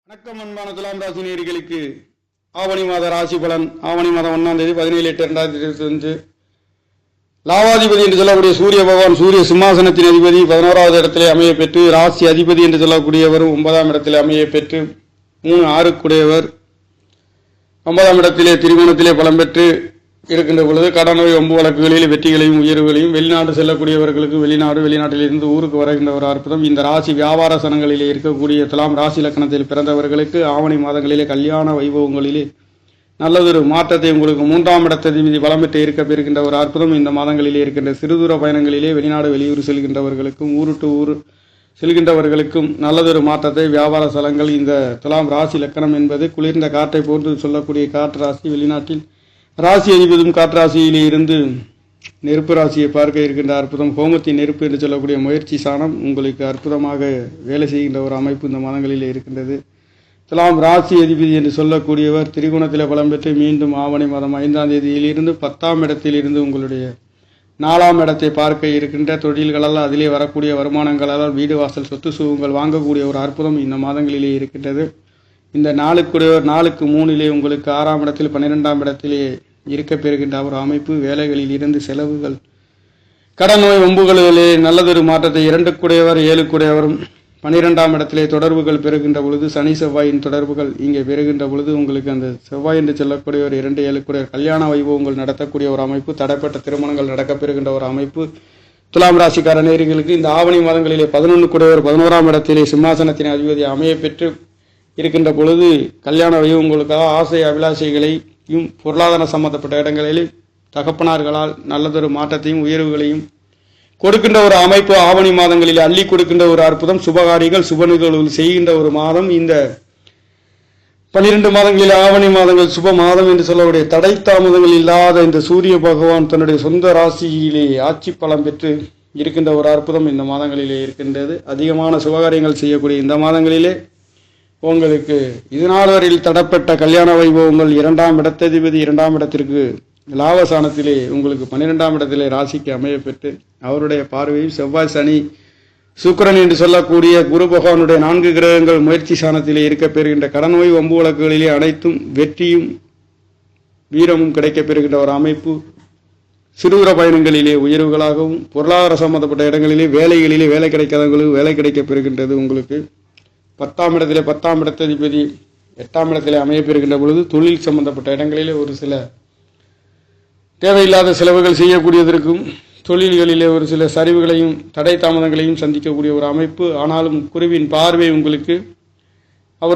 வணக்கம் அன்பான துலாம் ராசி நேயர்களுக்கு ஆவணி மாத ராசி பலன். ஆவணி மாதம் 1ஆம் தேதி 17/8/2025 லாவாதிபதி என்று சொல்லக்கூடிய சூரிய பகவான் சூரிய சிம்மாசனத்தின் அதிபதி 11வது இடத்திலே அமைய பெற்று, ராசி அதிபதி என்று சொல்லக்கூடியவரும் 9ஆம் இடத்திலே அமைய பெற்று, 3-6 கூடியவர் 9ஆம் இடத்திலே திரிகோணத்திலே பலம் பெற்று இருக்கின்ற பொழுது கடன் நோய் வம்பு வழக்குகளில் வெற்றிகளையும் உயர்வுகளையும், வெளிநாடு செல்லக்கூடியவர்களுக்கு வெளிநாட்டிலிருந்து ஊருக்கு வருகின்ற ஒரு அற்புதம். இந்த ராசி வியாபார சனங்களிலே இருக்கக்கூடிய துலாம் ராசி லக்னத்தில் பிறந்தவர்களுக்கு ஆவணி மாதங்களிலே கல்யாண வைபவங்களிலே நல்லதொரு மாற்றத்தை உங்களுக்கு 3ஆம் இடத்ததிபதி பலம் பெற்று இருக்க பெறுகின்ற ஒரு அற்புதம். இந்த மாதங்களிலே இருக்கின்ற சிறுதூர பயணங்களிலே வெளிநாடு வெளியூர் செல்கின்றவர்களுக்கும் ஊருட்டு ஊர் செல்கின்றவர்களுக்கும் நல்லதொரு மாற்றத்தை வியாபார ஸ்தலங்கள். இந்த துலாம் ராசி லக்கணம் என்பது குளிர்ந்த காற்றை போன்று சொல்லக்கூடிய காற்று ராசி. வெளிநாட்டில் ராசி அதிபதியும் காற்றாசியிலே இருந்து நெருப்பு ராசியை பார்க்க இருக்கின்ற அற்புதம். ஹோமத்தின் நெருப்பு என்று சொல்லக்கூடிய முயற்சி சாணம் உங்களுக்கு அற்புதமாக வேலை செய்கின்ற ஒரு அமைப்பு இந்த மாதங்களிலே இருக்கின்றது. துலாம் ராசி அதிபதி என்று சொல்லக்கூடியவர் திரிகோணத்தில் பலம் பெற்று மீண்டும் ஆவணி மாதம் 5ஆம் தேதியிலிருந்து 10ஆம் இடத்திலிருந்து உங்களுடைய 4ஆம் இடத்தை பார்க்க இருக்கின்ற தொழில்களால் அதிலே வரக்கூடிய வருமானங்களால் வீடு வாசல் சொத்து சுகங்கள் வாங்கக்கூடிய ஒரு அற்புதம் இந்த மாதங்களிலே இருக்கின்றது. இந்த 4க்கு 3 உங்களுக்கு 6ஆம் இடத்தில் 12ஆம் இடத்திலே இருக்க பெறுகின்ற ஒரு அமைப்பு. வேலைகளில் இருந்து செலவுகள் கடன் நோய் வம்புகளிலே நல்லதொரு மாற்றத்தை 2 7 12ஆம் இடத்திலே தொடர்புகள் பெறுகின்ற பொழுது சனி செவ்வாயின் தொடர்புகள் இங்கே பெறுகின்ற பொழுது உங்களுக்கு அந்த செவ்வாய் என்று சொல்லக்கூடிய ஒரு 2 7 கல்யாண வைபவங்கள் நடத்தக்கூடிய ஒரு அமைப்பு. தடைப்பட்ட திருமணங்கள் நடக்க பெறுகின்ற ஒரு அமைப்பு. துலாம் ராசிக்கார நேயர்களுக்கு இந்த ஆவணி மாதங்களிலே 11 11ஆம் இடத்திலே சிம்மாசனத்தின் அதிபதி அமைய பெற்று இருக்கின்ற பொழுது கல்யாண வைபவங்களுக்காக ஆசை அபிலாஷைகளையும் பொருளாதார சம்பந்தப்பட்ட இடங்களில் தகப்பனார்களால் நல்லதொரு மாற்றத்தையும் உயர்வுகளையும் கொடுக்கின்ற ஒரு அமைப்பு. ஆவணி மாதங்களில் அள்ளி கொடுக்கின்ற ஒரு அற்புதம். சுபகாரிகள் சுப நிகழ்வுகள் செய்கின்ற ஒரு மாதம். இந்த 12 மாதங்களில் ஆவணி மாதங்கள் சுப மாதம் என்று சொல்லக்கூடிய தடை தாமதங்கள் இல்லாத இந்த சூரிய பகவான் தன்னுடைய சொந்த ராசியிலே ஆட்சி பலம் பெற்று இருக்கின்ற ஒரு அற்புதம் இந்த மாதங்களிலே இருக்கின்றது. அதிகமான சுபகாரியங்கள் செய்யக்கூடிய இந்த மாதங்களிலே உங்களுக்கு இதுநாள் வரையில் தடப்பட்ட கல்யாண வைபவங்கள் 2ஆம் இடத்ததிபதி 2ஆம் இடத்திற்கு லாபசானத்திலே உங்களுக்கு 12ஆம் இடத்திலே ராசிக்கு அமைய பெற்று அவருடைய பார்வையில் செவ்வாய் சனி சுக்கிரன் என்று சொல்லக்கூடிய குரு பகவானுடைய 4 கிரகங்கள் முயற்சி சாணத்திலே இருக்க பெறுகின்ற கடன் நோய் வம்பு வழக்குகளிலே அனைத்தும் வெற்றியும் வீரமும் கிடைக்க பெறுகின்ற ஒரு அமைப்பு. சிறுதூர பயணங்களிலே உயர்வுகளாகவும் பொருளாதார சம்பந்தப்பட்ட இடங்களிலே வேலைகளிலே வேலை கிடைக்காதவங்களுக்கு வேலை கிடைக்க பெறுகின்றது. உங்களுக்கு 10ஆம் இடத்திலே 10ஆம் இடத்ததிபதி 8ஆம் இடத்திலே அமைய பெறுகின்ற பொழுது தொழில் சம்பந்தப்பட்ட இடங்களிலே ஒரு சில தேவையில்லாத செலவுகள் செய்யக்கூடியதற்கும் தொழில்களிலே ஒரு சில சரிவுகளையும் தடை தாமதங்களையும் சந்திக்கக்கூடிய ஒரு அமைப்பு. ஆனாலும் குருவின் பார்வை உங்களுக்கு